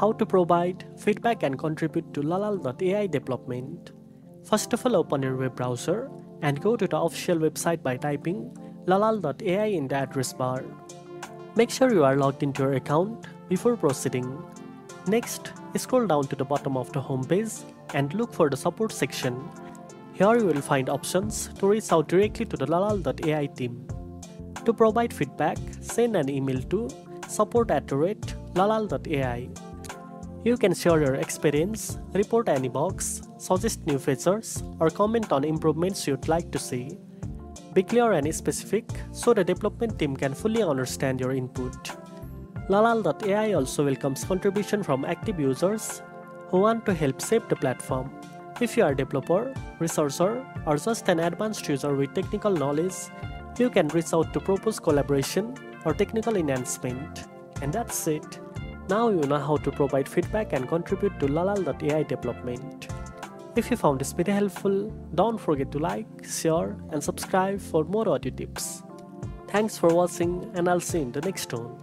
How to provide feedback and contribute to Lalal.ai development. First of all, open your web browser and go to the official website by typing Lalal.ai in the address bar. Make sure you are logged into your account before proceeding. Next, scroll down to the bottom of the homepage and look for the support section. Here you will find options to reach out directly to the Lalal.ai team. To provide feedback, send an email to support@lalal.ai. You can share your experience, report any bugs, suggest new features, or comment on improvements you'd like to see. Be clear and specific so the development team can fully understand your input. Lalal.ai also welcomes contribution from active users who want to help shape the platform. If you are a developer, researcher, or just an advanced user with technical knowledge, you can reach out to propose collaboration or technical enhancement. And that's it. Now you know how to provide feedback and contribute to Lalal.ai development. If you found this video helpful, don't forget to like, share, and subscribe for more audio tips. Thanks for watching, and I'll see you in the next one.